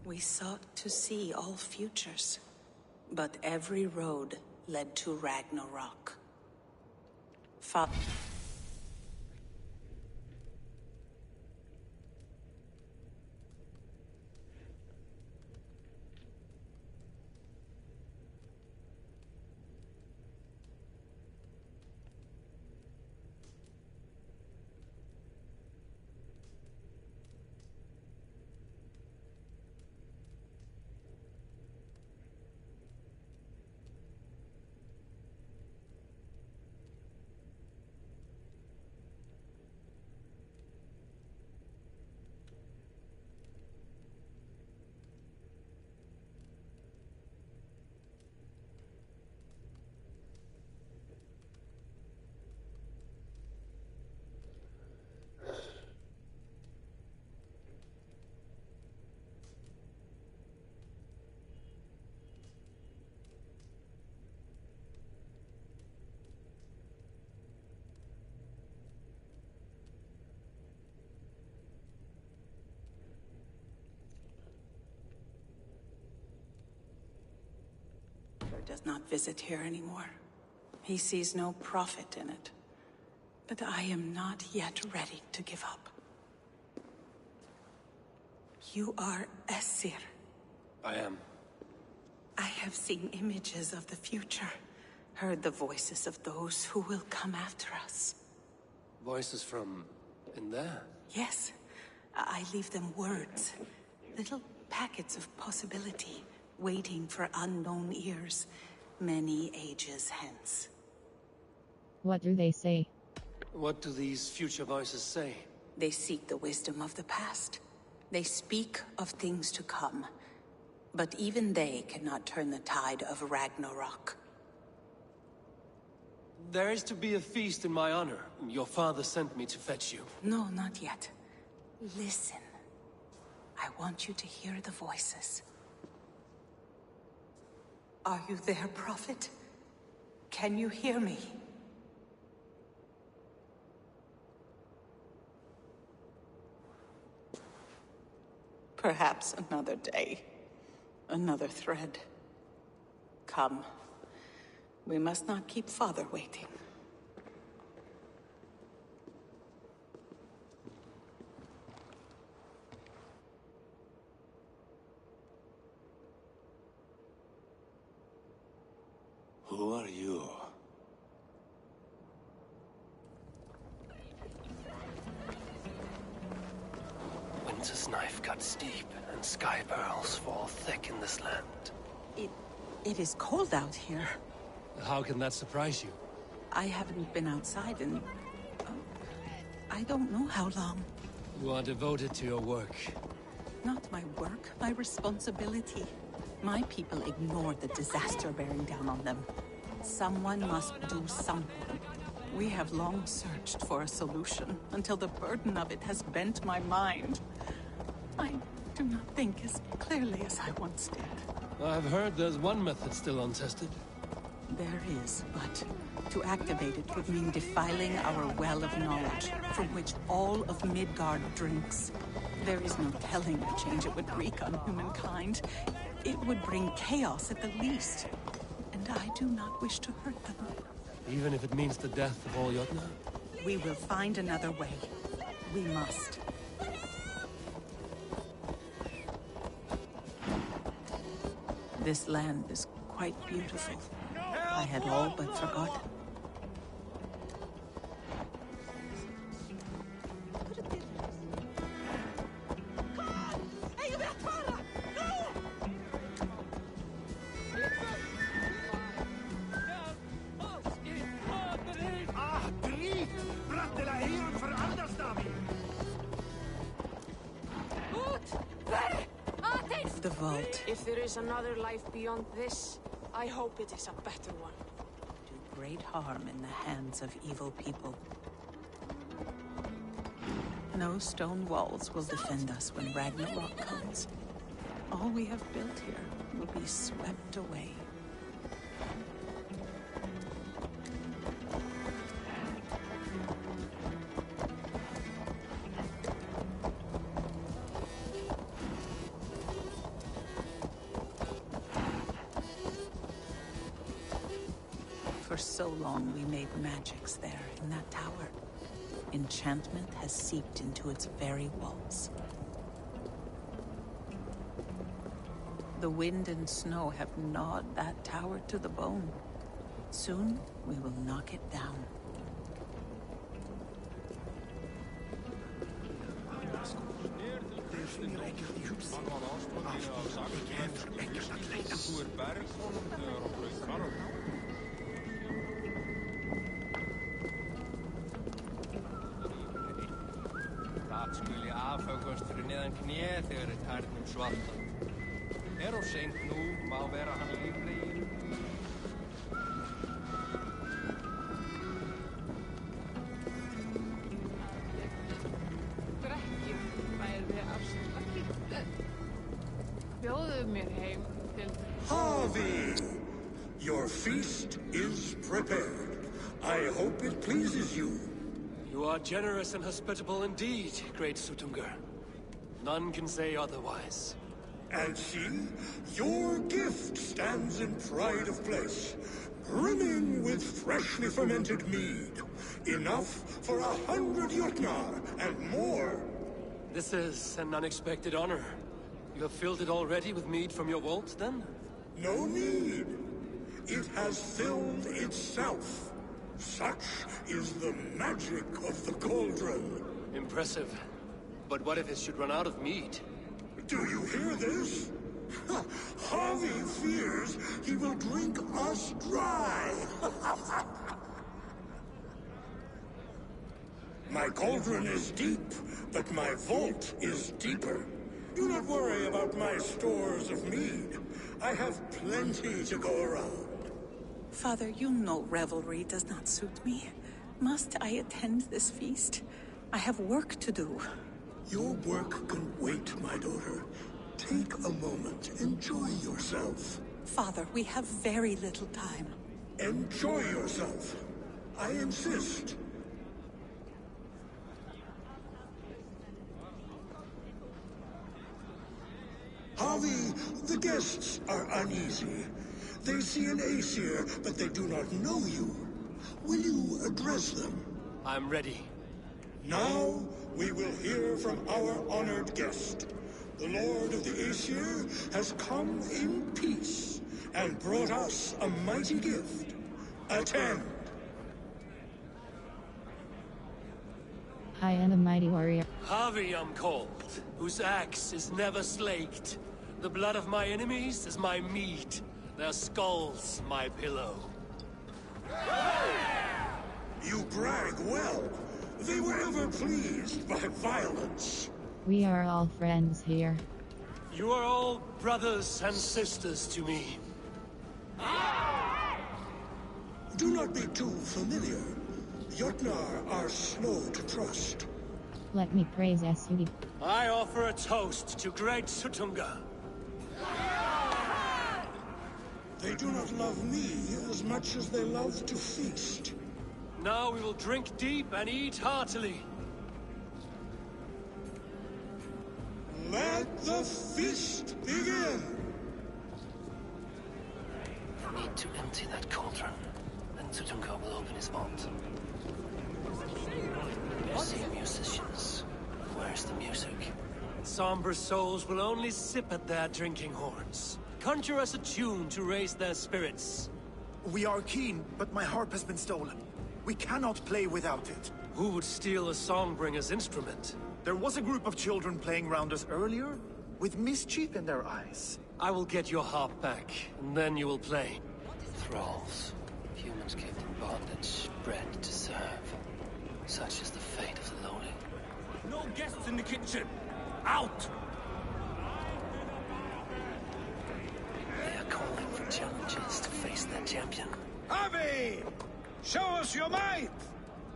We sought to see all futures, but every road led to Ragnarok. Fa- does not visit here anymore. He sees no profit in it. But I am not yet ready to give up. You are Esir. I am. I have seen images of the future, heard the voices of those who will come after us. Voices from in there? Yes, I leave them words, little packets of possibility, waiting for unknown ears, many ages hence. What do they say? What do these future voices say? They seek the wisdom of the past. They speak of things to come. But even they cannot turn the tide of Ragnarok. There is to be a feast in my honor. Your father sent me to fetch you. No, not yet. Listen. I want you to hear the voices. Are you there, Prophet? Can you hear me? Perhaps another day. Another thread. Come. We must not keep Father waiting. Who are you? Winter's knife cuts deep, and sky pearls fall thick in this land. It is cold out here. How can that surprise you? I haven't been outside in... I don't know how long. You are devoted to your work. Not my work, my responsibility. My people ignored the disaster bearing down on them. Someone must do something. We have long searched for a solution, until the burden of it has bent my mind. I do not think as clearly as I once did. I've heard there's one method still untested. There is, but to activate it would mean defiling our well of knowledge, from which all of Midgard drinks. There is no telling the change it would wreak on humankind. It would bring chaos at the least. And I do not wish to hurt them. Even if it means the death of all Jotnar? We will find another way. We must. This land is quite beautiful. I had all but forgotten. The vault. If there is another life beyond this, I hope it is a better one. Do great harm in the hands of evil people. No stone walls will defend us when Ragnarok comes. All we have built here will be swept away. For so long we made magics there in that tower. Enchantment has seeped into its very walls. The wind and snow have gnawed that tower to the bone. Soon, we will knock it down. Dat skuli afhöggvast fyrir neðan kné þegar tærnum svarta. Of seint nú, má vera hann líflegin. Drekkjum væri afslakki. Bjóðu mér heim til... Harvey! Your feast is prepared. I hope it pleases you. You are generous and hospitable indeed, great Sutungar. None can say otherwise. And see, your gift stands in pride of place, brimming with freshly fermented mead. Enough for 100 Jotnar and more. This is an unexpected honor. You have filled it already with mead from your vault, then? No need. It has filled itself. Such is the magic of the cauldron. Impressive. But what if it should run out of mead? Do you hear this? Harvey fears he will drink us dry. My cauldron is deep, but my vault is deeper. Do not worry about my stores of mead. I have plenty to go around. Father, you know revelry does not suit me. Must I attend this feast? I have work to do. Your work can wait, my daughter. Take a moment. Enjoy yourself. Father, we have very little time. Enjoy yourself. I insist. Harvey, the guests are uneasy. They see an Aesir, but they do not know you. Will you address them? I'm ready. Now, we will hear from our honored guest. The Lord of the Aesir has come in peace and brought us a mighty gift. Attend. I am a mighty warrior. Harvey I'm called, whose axe is never slaked. The blood of my enemies is my meat, their skulls my pillow. You brag well. They were ever pleased by violence. We are all friends here. You are all brothers and sisters to me. Do not be too familiar. Jotnar are slow to trust. Let me praise Esudi. I offer a toast to great Sutunga. They do not love me as much as they love to feast. Now we will drink deep and eat heartily. Let the feast begin! I need to empty that cauldron, then Sutunga will open his vault. I see musicians. Where's the music? Somber souls will only sip at their drinking horns. Conjure us a tune to raise their spirits. We are keen, but my harp has been stolen. We cannot play without it. Who would steal a songbringer's instrument? There was a group of children playing round us earlier, with mischief in their eyes. I will get your harp back, and then you will play. Thralls. Humans kept in bondage, bred to serve. Such is the fate of the lowly. No guests in the kitchen! Out! They are calling for challengers to face their champion. Harvey! Show us your might!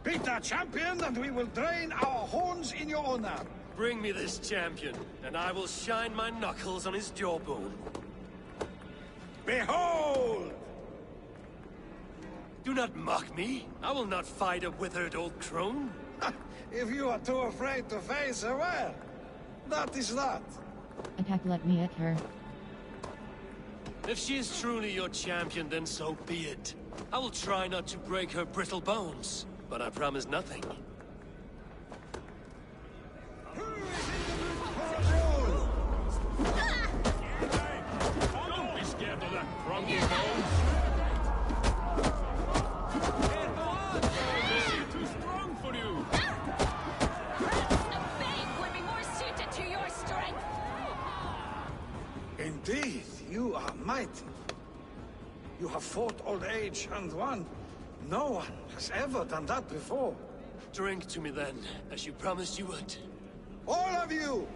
Beat our champion and we will drain our horns in your honor. Bring me this champion, and I will shine my knuckles on his jawbone. Behold! Do not mock me. I will not fight a withered old crone. If you are too afraid to face her, well, that is that. Attack, let me at her. If she is truly your champion, then so be it. I will try not to break her brittle bones, but I promise nothing. Don't be scared of that crumble bones. This is too strong for you. A bait would be more suited to your strength. Indeed, you are mighty. You have fought old age and won. No one has ever done that before. Drink to me then, as you promised you would. All of you!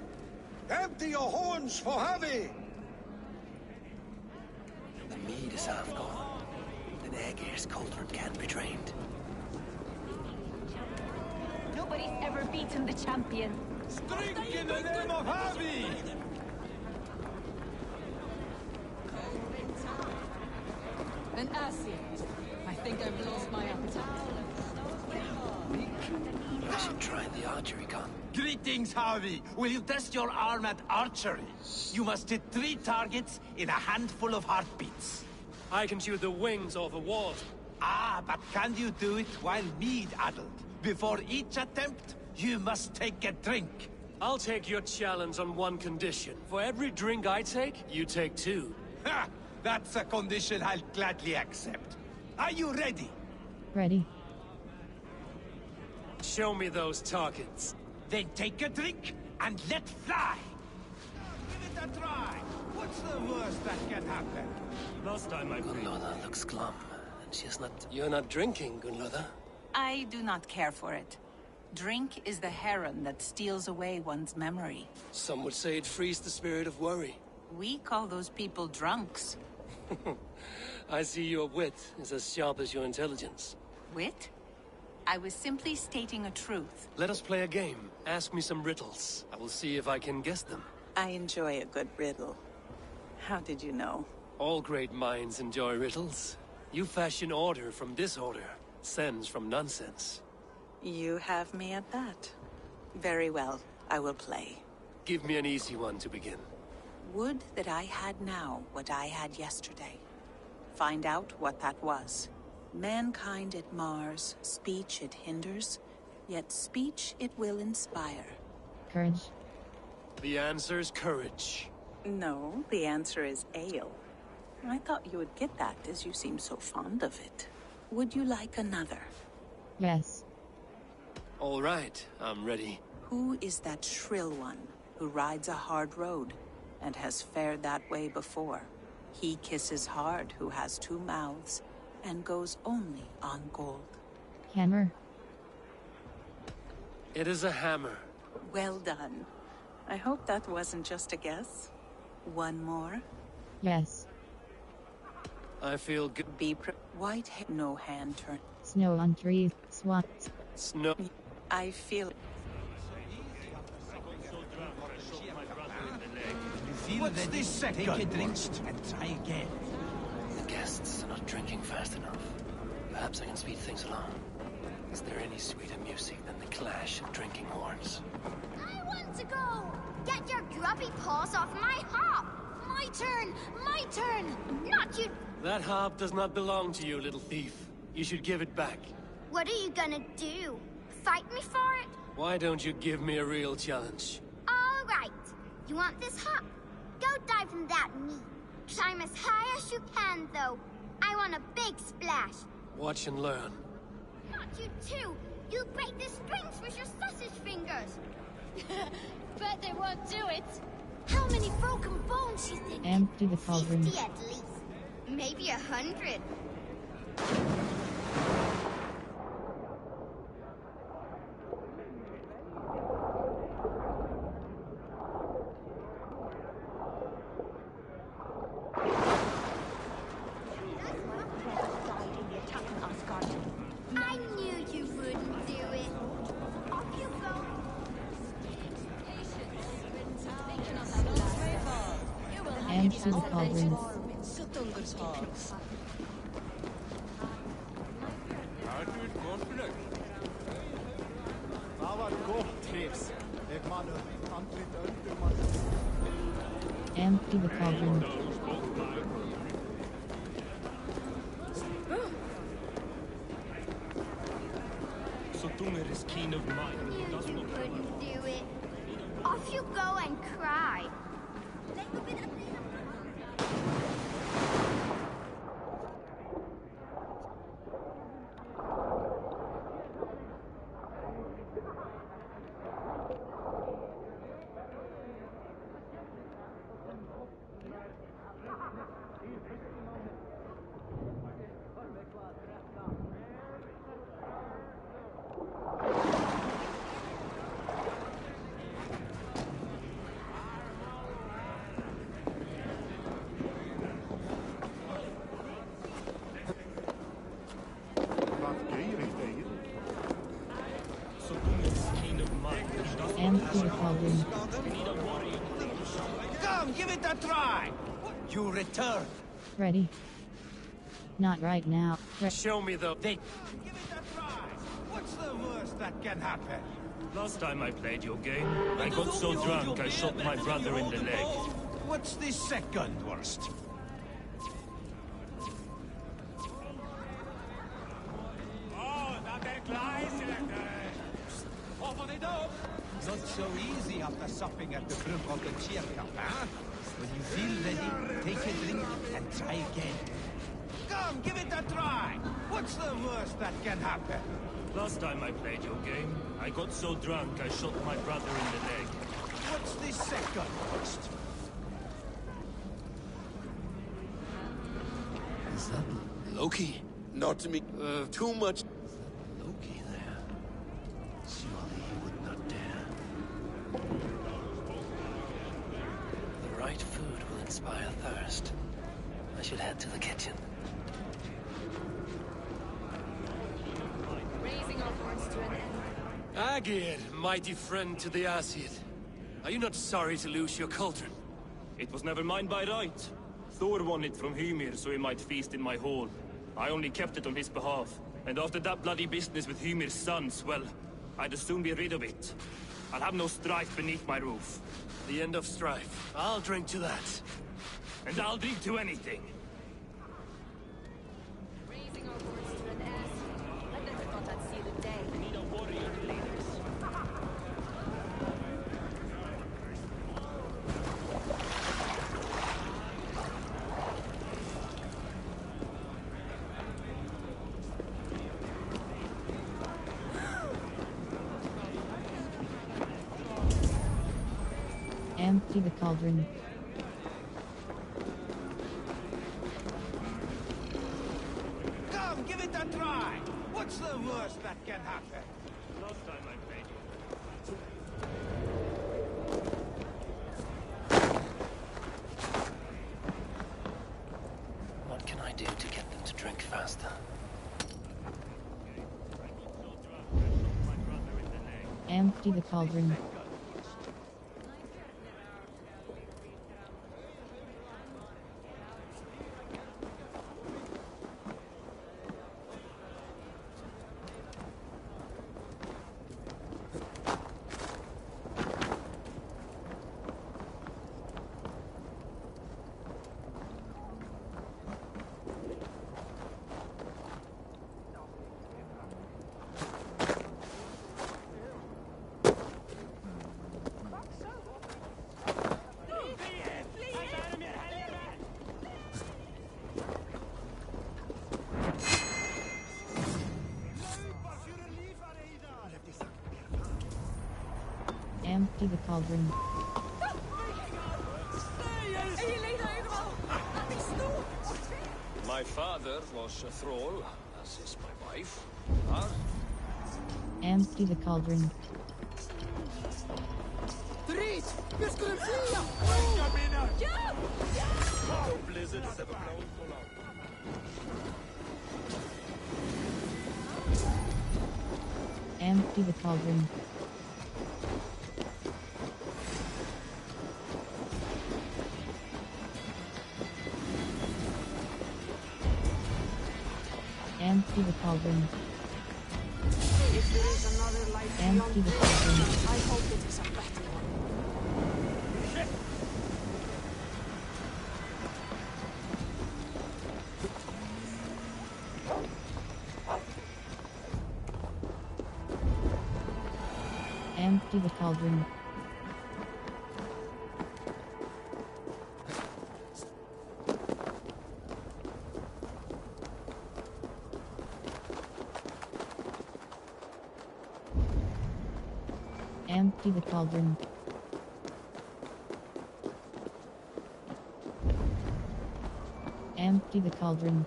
Empty your horns for Javi! The mead is half gone. An egg-ear's cauldron can be drained. Nobody's ever beaten the champion. Drink in the name of Javi! An acid. I think I've lost my appetite. I should try the archery gun. Greetings, Harvey. Will you test your arm at archery? You must hit 3 targets in a handful of heartbeats. I can shoot the wings off a wall. Ah, but can you do it while mead-addled? Before each attempt, you must take a drink. I'll take your challenge on one condition. For every drink I take, you take 2. Ha! That's a condition I'll gladly accept. Are you ready? Ready. Show me those targets. Then take a drink and let fly. Give it a try. What's the worst that can happen? Last time I played. Gunloda looks glum, and she's not... You're not drinking, Gunloda. I do not care for it. Drink is the heron that steals away one's memory. Some would say it frees the spirit of worry. We call those people drunks. I see your wit is as sharp as your intelligence. Wit? I was simply stating a truth. Let us play a game. Ask me some riddles. I will see if I can guess them. I enjoy a good riddle. How did you know? All great minds enjoy riddles. You fashion order from disorder, sense from nonsense. You have me at that. Very well, I will play. Give me an easy one to begin. Would that I had now what I had yesterday. Find out what that was. Mankind it mars, speech it hinders, yet speech it will inspire. Courage. The answer's courage. No, the answer is ale. I thought you would get that, as you seem so fond of it. Would you like another? Yes. All right, I'm ready. Who is that shrill one who rides a hard road and has fared that way before? He kisses hard who has 2 mouths and goes only on gold. Hammer. It is a hammer. Well done. I hope that wasn't just a guess. One more. Yes. I feel good. White no hand turn. Snow on trees. Swans. Snow. I feel What's this second? Take a drink and try again. The guests are not drinking fast enough. Perhaps I can speed things along. Is there any sweeter music than the clash of drinking horns? I want to go! Get your grubby paws off my harp! My turn! My turn! Not you! That harp does not belong to you, little thief. You should give it back. What are you gonna do? Fight me for it? Why don't you give me a real challenge? All right. You want this harp? Go dive in that meat. Climb as high as you can, though. I want a big splash. Watch and learn. Not you too! You'll break the strings with your sausage fingers! Bet they won't do it! How many broken bones you think? Empty the cauldron. 50 at least. Maybe 100. I knew you wouldn't do it. Off you go. Empty the cauldron. Empty the cauldron. this keen of mine Knew does you not couldn't do it. Off you go and cry. Empty the cauldron. Come, give it a try! You return. Ready? Not right now. Show me the... Give it a try! What's the worst that can happen? Last time I played your game, I got so drunk I shot my brother in the leg. What's the second worst? Not so easy after supping at the brook of the Cheercup, huh? When you feel ready, take a drink and try again. Come, give it a try! What's the worst that can happen? Last time I played your game, I got so drunk I shot my brother in the leg. What's the second worst? Is that Loki? Not to me. Too much. Loki there. Surely he would not dare. The right food will inspire thirst. I should head to the kitchen. Raising our horns to an end. Agir, mighty friend to the Aesir. Are you not sorry to lose your cauldron? It was never mine by right. Thor won it from Hymir so he might feast in my hall. I only kept it on his behalf. And after that bloody business with Hymir's sons, well, I'd as soon be rid of it. I'll have no strife beneath my roof. The end of strife. I'll drink to that. And I'll drink to anything. Raising our horns to an end. I never thought I'd see the day. We need a warrior to lead us. Empty the cauldron. Come, give it a try! What's the worst that can happen? Last time I played you. What can I do to get them to drink faster? Empty the cauldron. Empty the cauldron. My father was a thrall, as is my wife. Empty the cauldron. Empty the cauldron. Empty the cauldron. If there is another life Empty the cauldron. I hope it is a better one. Empty the cauldron. Empty the cauldron. Empty the cauldron.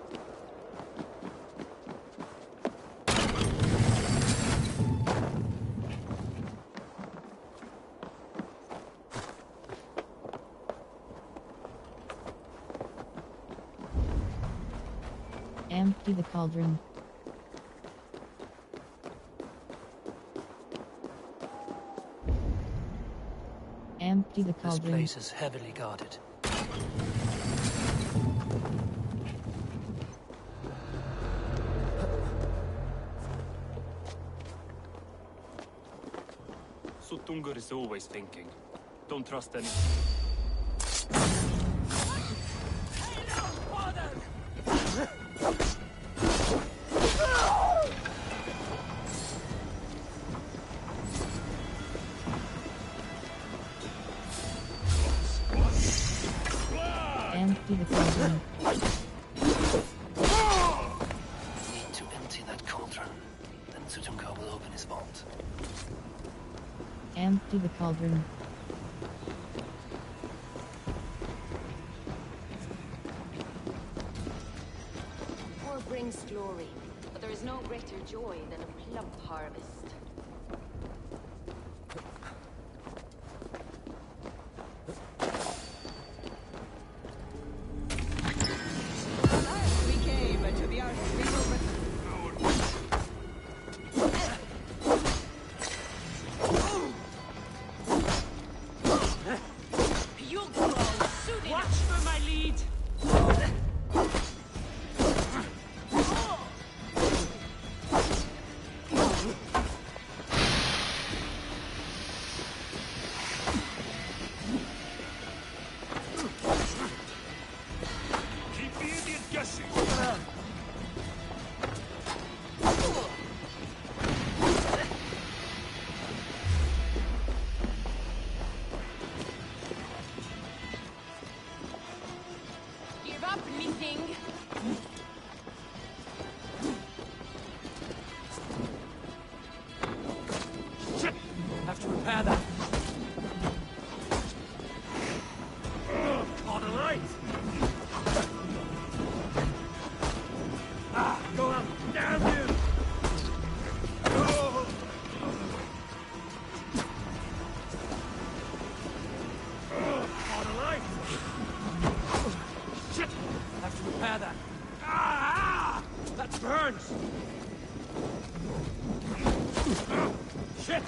Empty the cauldron. Empty the cauldron. This place is heavily guarded. Sutungur is always thinking. Don't trust any. Empty the cauldron. Need to empty that cauldron. Then Sutungur will open his vault. Empty the cauldron. War brings glory, but there is no greater joy than a plump harvest. We came to the Archbishop. You'll grow soon. Watch for my lead. Keep the idiot guessing! Give up anything. Shit! Have to repair that. On a light! Go up! Damn you! On a light! Shit! Have to repair that. Ah! That burns! Shit!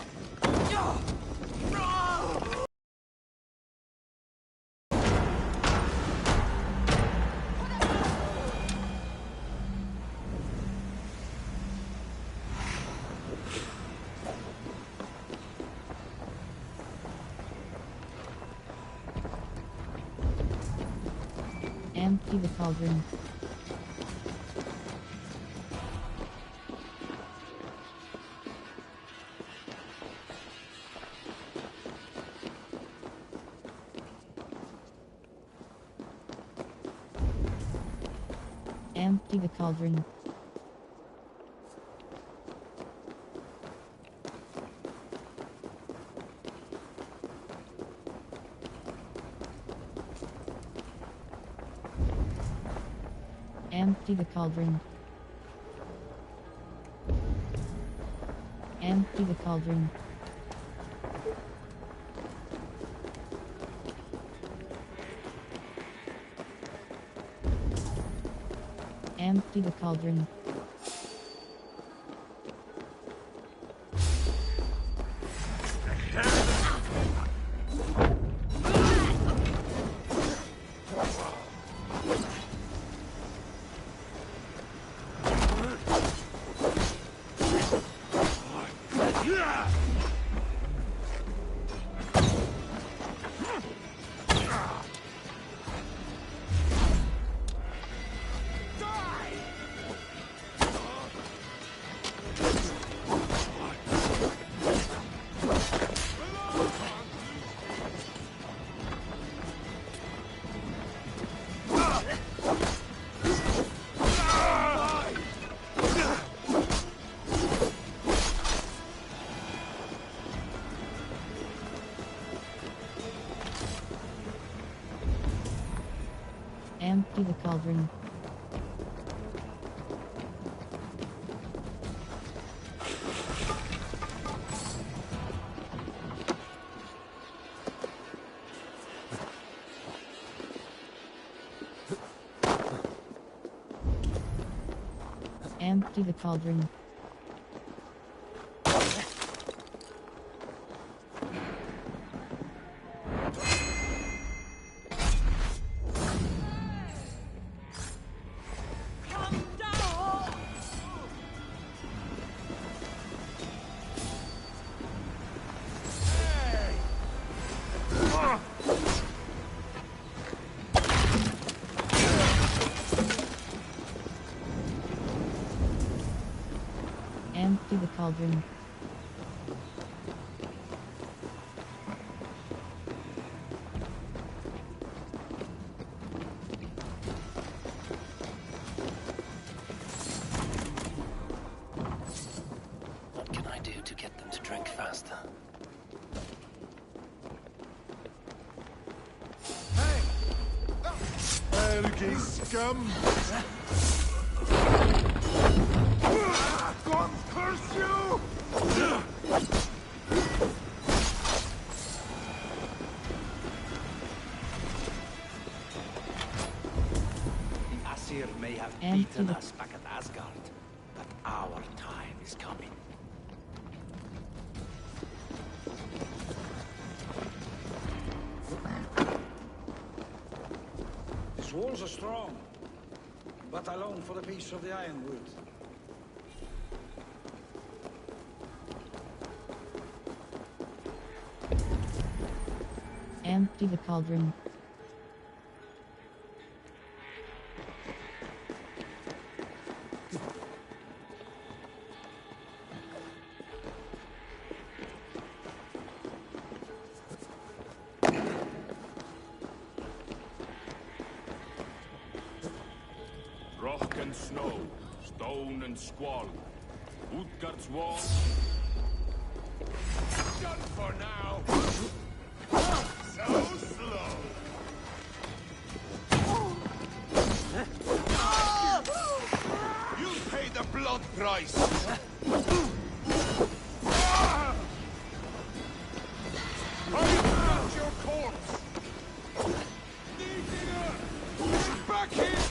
Empty the cauldron. Empty the cauldron. Empty the cauldron. Empty the cauldron. Empty the cauldron. Empty the cauldron. Empty the cauldron. Empty the cauldron. What can I do to get them to drink faster? Ergy scum! God curse you! The Aesir may have Empty beaten the- us back at Asgard, but our time is coming. These walls are strong, but I long for the peace of the Ironwood. Empty the cauldron. Rock and snow, stone and squall. Utgard's wall. Done for now. So slow! You'll pay the blood price! I've got your corpse! Get back here!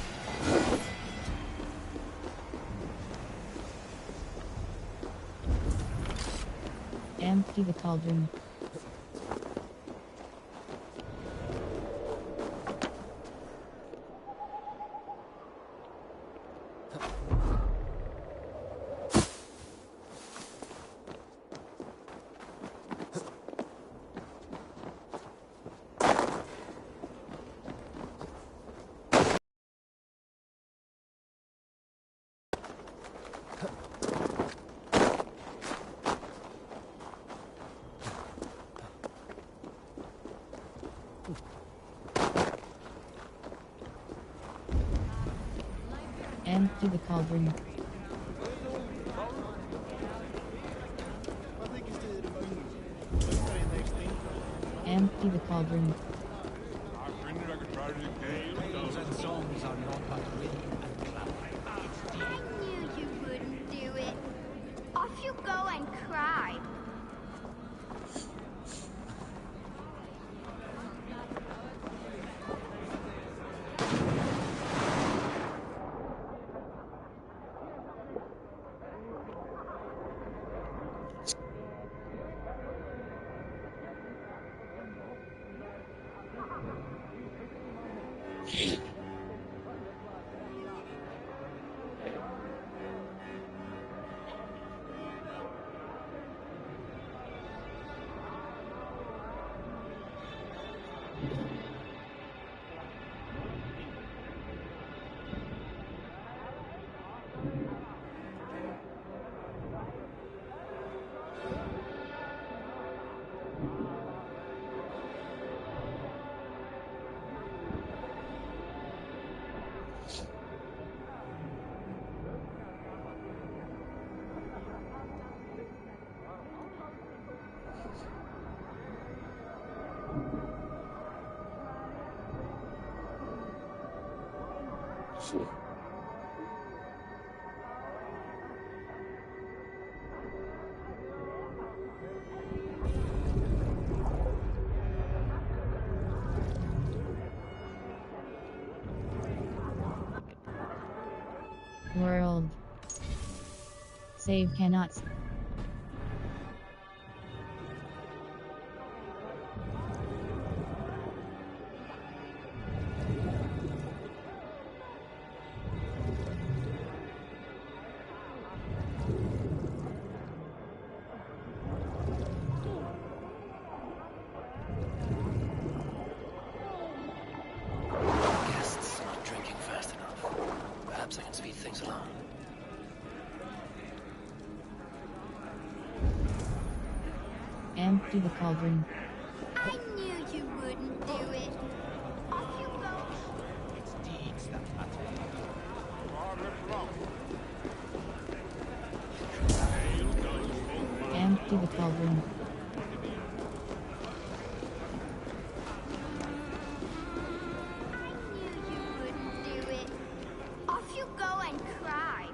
Empty the cauldron. Empty the cauldron. Empty the cauldron. Tales and songs are not but wind and cloud. I knew you wouldn't do it. Off you go and cry. World. Save cannot. Guests not drinking fast enough. Perhaps I can speed things along. Empty the cauldron. I knew you wouldn't do it. Off you go. It's deeds that matter. Empty the cauldron. You wouldn't do it. Off you go and cry.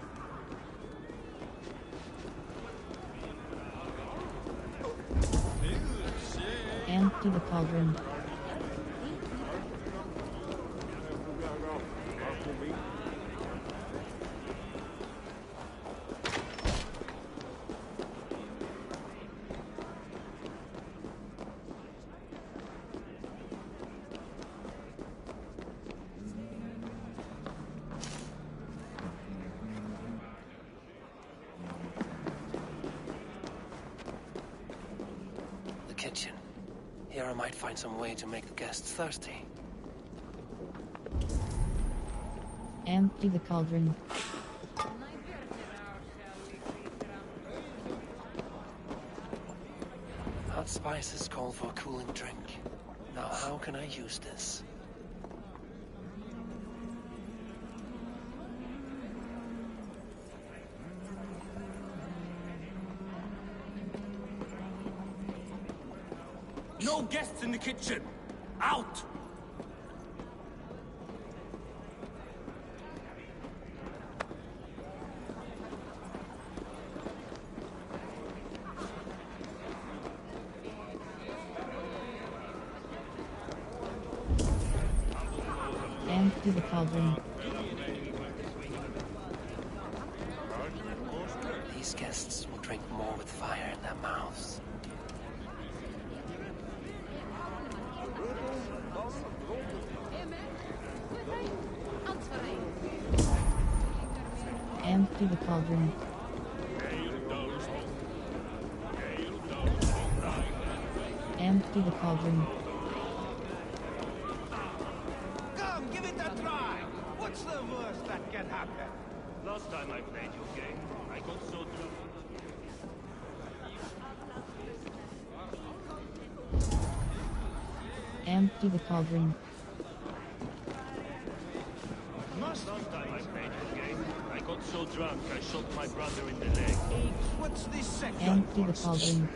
Empty the cauldron. The kitchen. Here I might find some way to make the guests thirsty. Empty the cauldron. Hot spices call for a cooling drink. Now how can I use this? No guests in the kitchen! Out! Empty the cauldron. These guests will drink more with fire in their mouths. Empty the cauldron. Empty the cauldron. Come, give it a try. What's the worst that can happen? Last time I played your game, I got so drunk. Empty the cauldron. Last time I played your game, I got so drunk I shot my brother in the leg. What's this section? Empty the cauldron.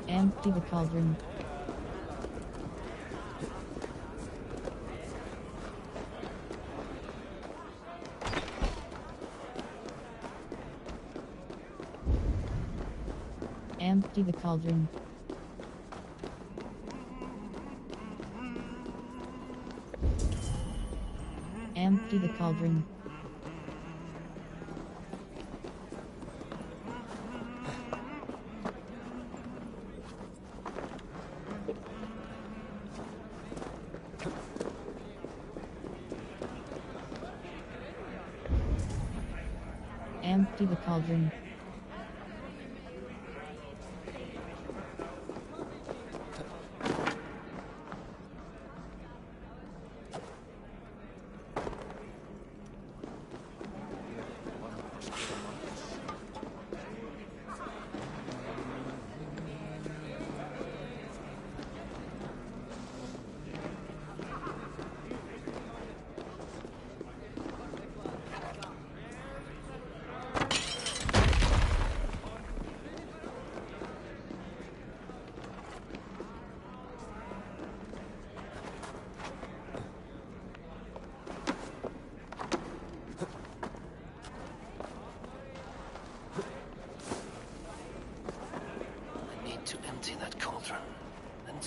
Empty the cauldron. Empty the cauldron. Empty the cauldron. Empty the cauldron.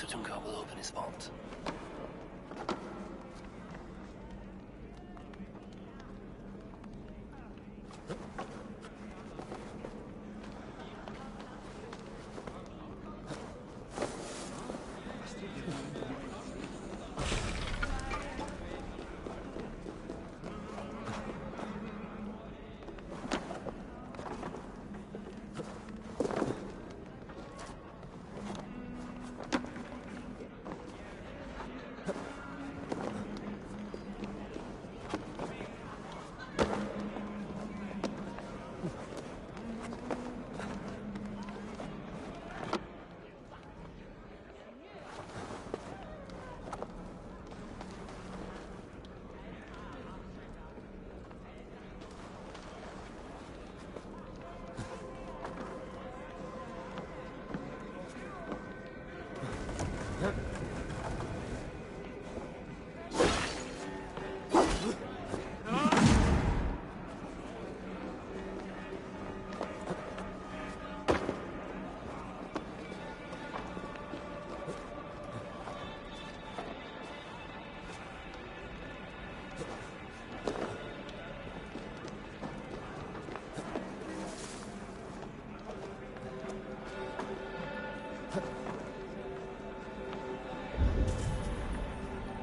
Tutunka will open his vault.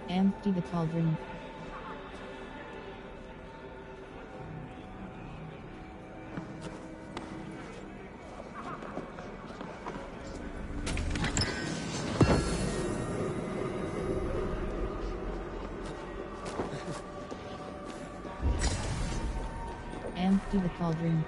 Empty the cauldron. Empty the cauldron.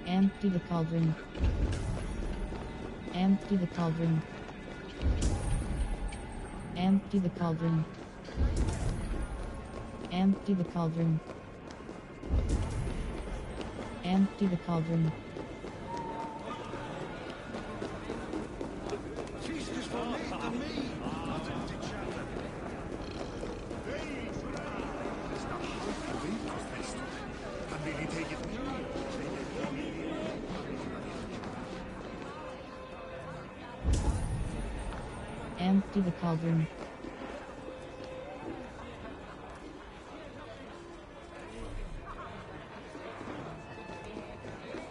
Empty the cauldron. Empty the cauldron. Empty the cauldron. Empty the cauldron. Empty the cauldron. Jesus, for me, to me! Can really take it. Empty the cauldron.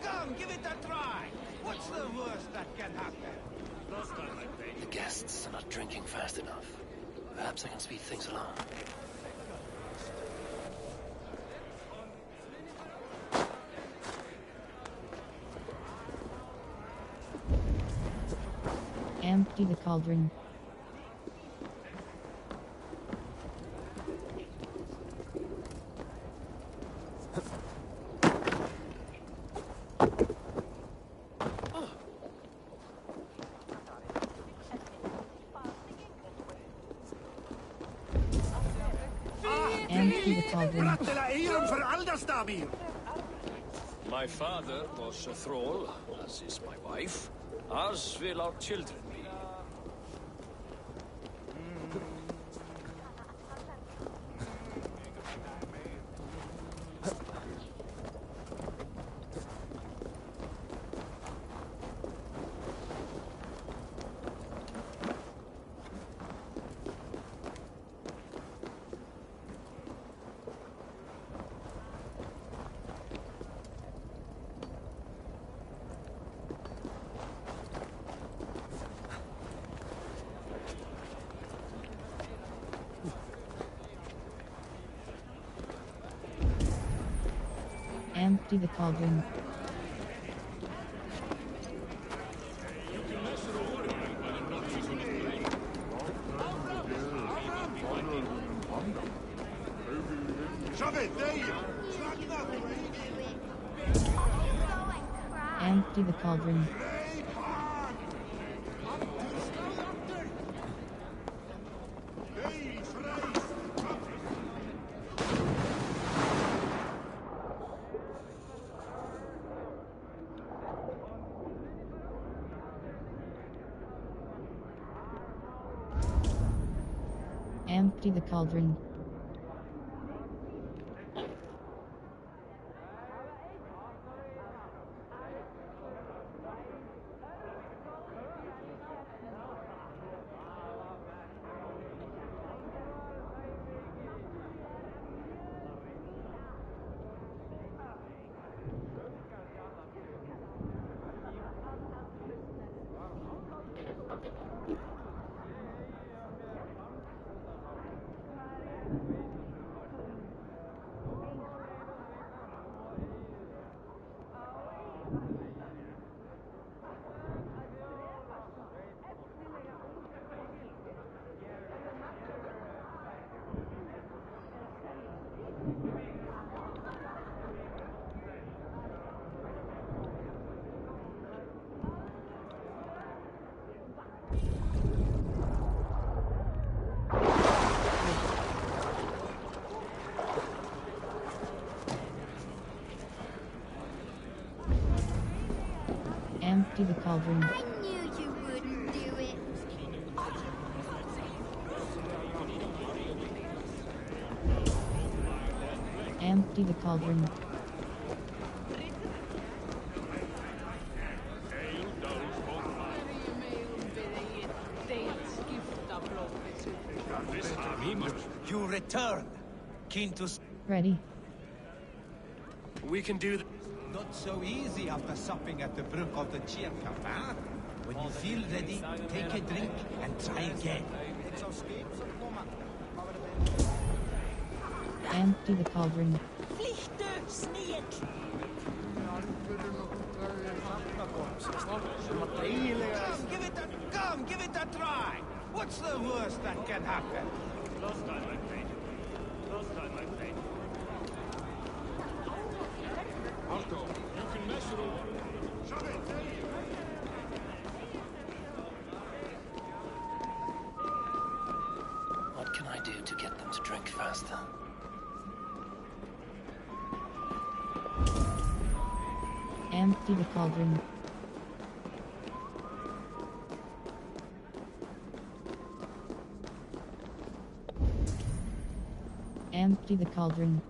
Come, give it a try. What's the worst that can happen? The guests are not drinking fast enough. Perhaps I can speed things along. Empty the cauldron. Empty the cauldron. My father was a thrall, as is my wife, as will our children be. Empty the cauldron. Empty the cauldron. Empty the cauldron. Empty the cauldron. I knew you wouldn't do it. Empty the cauldron. You return. Keen to... Ready. We can do that. Not so easy after supping at the brook of the cheer cup, huh? When you feel ready, take a drink and try again. Empty the cauldron. Flýttu, snill! Come, give it a try. What's the worst that can happen? Last time I played. Arto, you can measure it. Shove it. What can I do to get them to drink faster? Empty the cauldron. Empty the cauldron.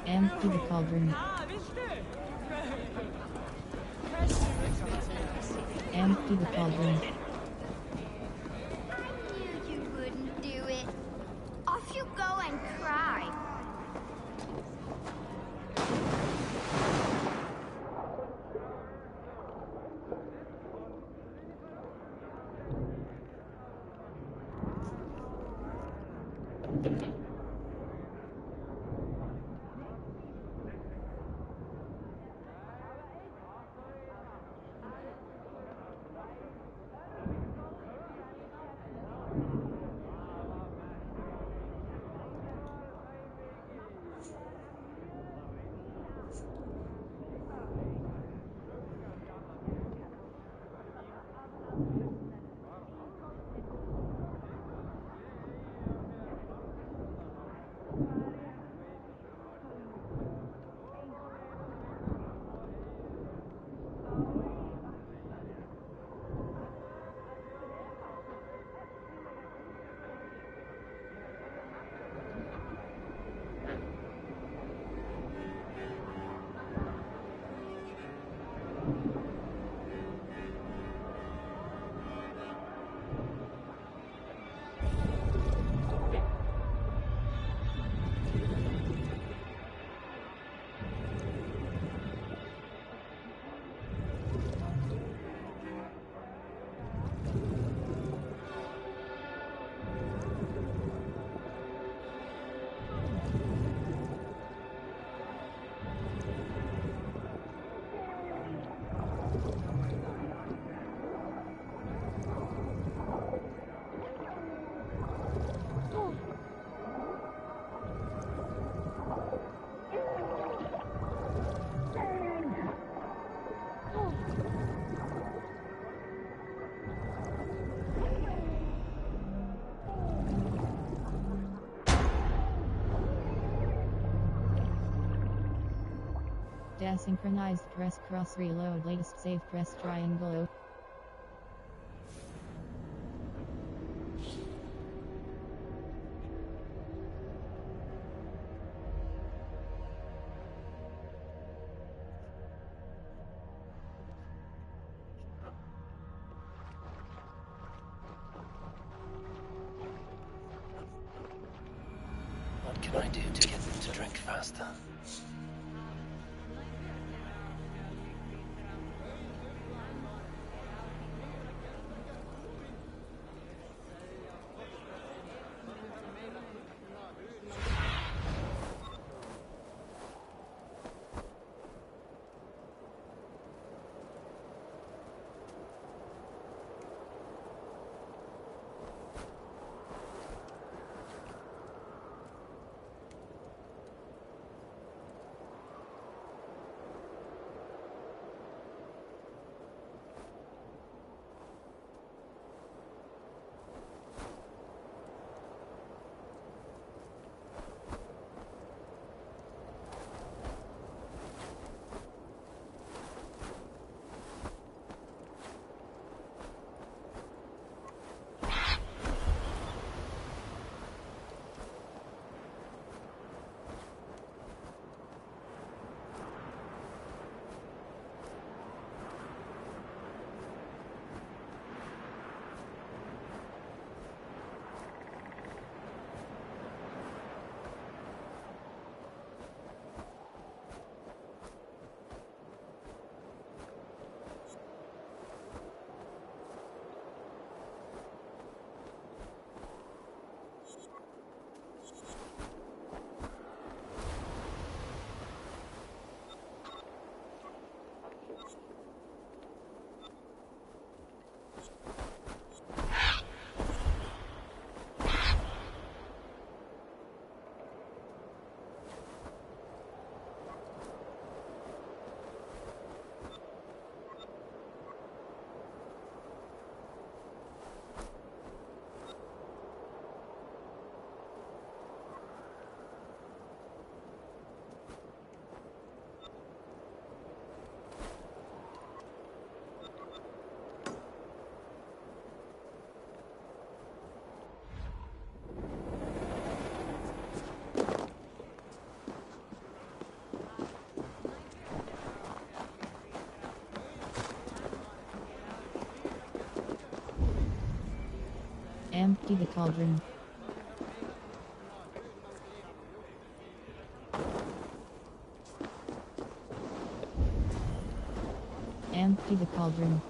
Empty the cauldron. Empty the cauldron. I knew you wouldn't do it. Off you go and cry. Asynchronized press cross reload latest save press triangle. What can I do to get them to drink faster? Empty the cauldron. Empty the cauldron.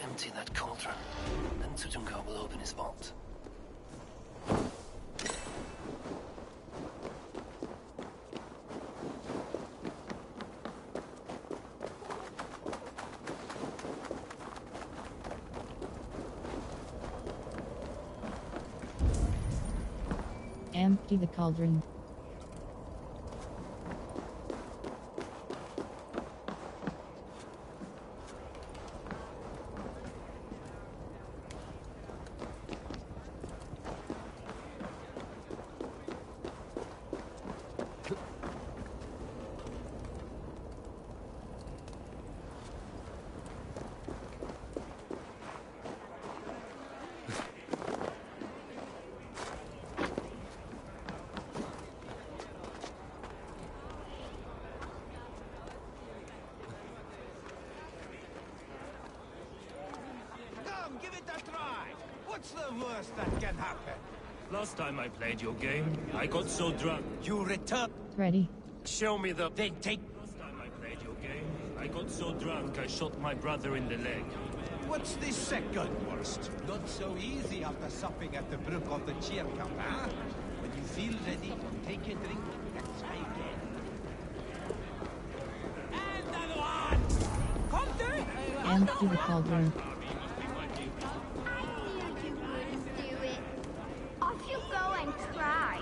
Empty that cauldron. Then Tutumgar will open his vault. Empty the cauldron. worst that can happen? Last time I played your game, I got so drunk. You return. Ready. Show me the... Then take... Last time I played your game, I got so drunk I shot my brother in the leg. What's the second worst? Not so easy after supping at the brook of the cheer cup, huh? When you feel ready, take a drink and try again. Another one! Come through! Empty the cauldron. I knew you wouldn't do it. Off you go and try.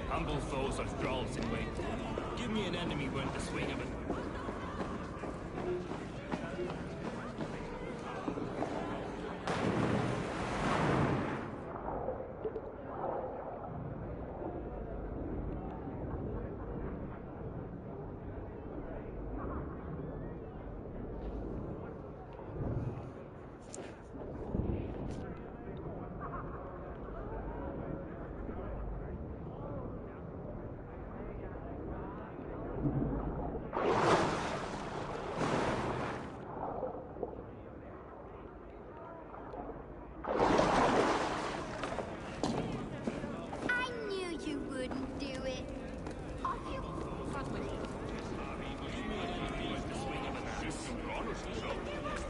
Humble foes are thralls in wait. Give me an enemy worth the swing of it. I knew you wouldn't do it. Off you Give me an enemy worth the swing of an axe.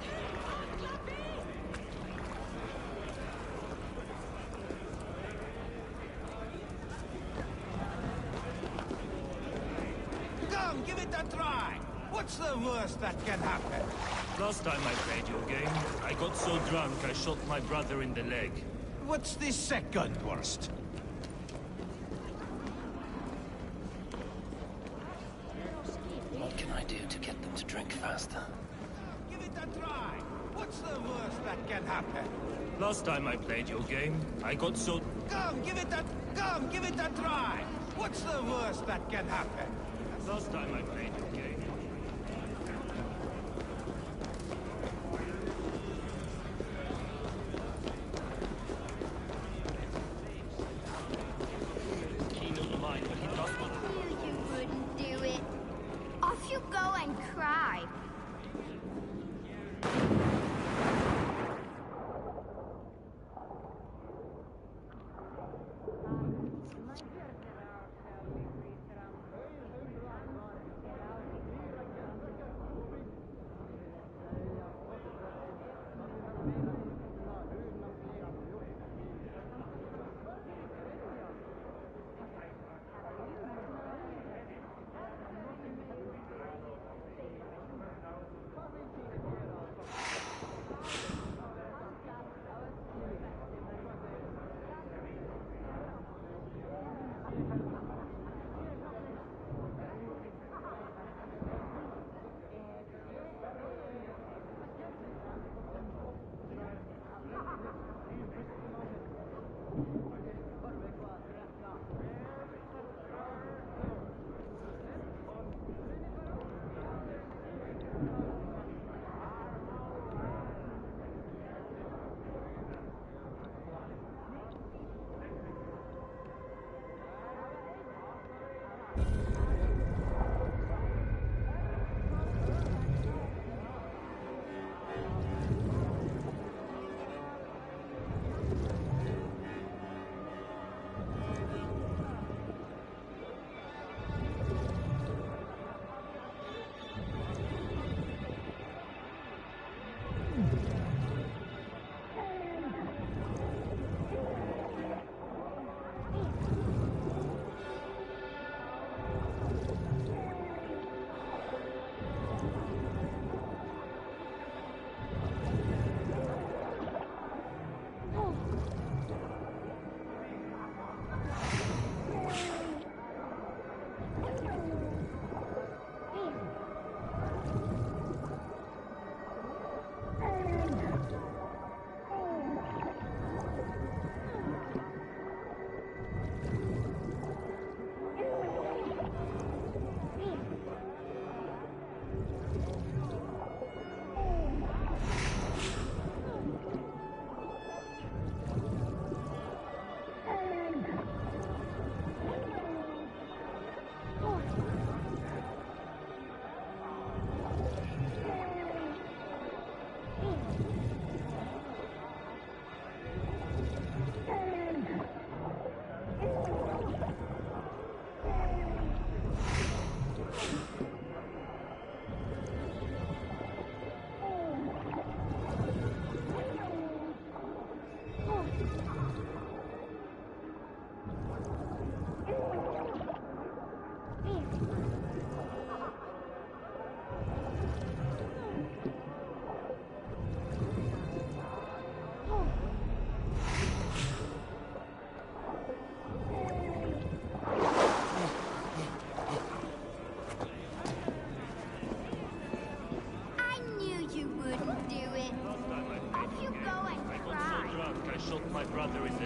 Come, give it a try! What's the worst that can happen? Last time I played your game, I got so drunk I shot my brother in the leg. What's the second worst? What can I do to get them to drink faster? Give it a try! What's the worst that can happen? Last time I played your game, I got so... Come, give it a try! What's the worst that can happen? Last time I played your game... Keen of the mind, but he does not... knew you wouldn't do it. Off you go and cry.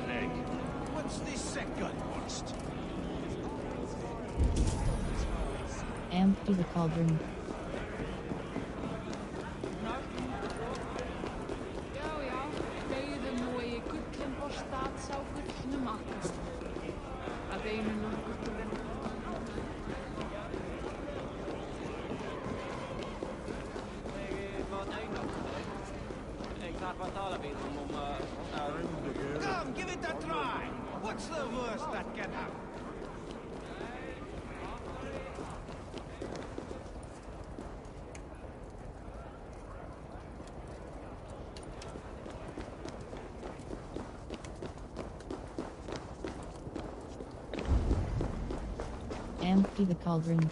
leg. What's the second worst? Empty the cauldron. Já, já, beigðu nú eigi gullin og stats á gullnum akka. Að einum og gullin. Come, give it a try! What's the worst that can happen? Empty the cauldron.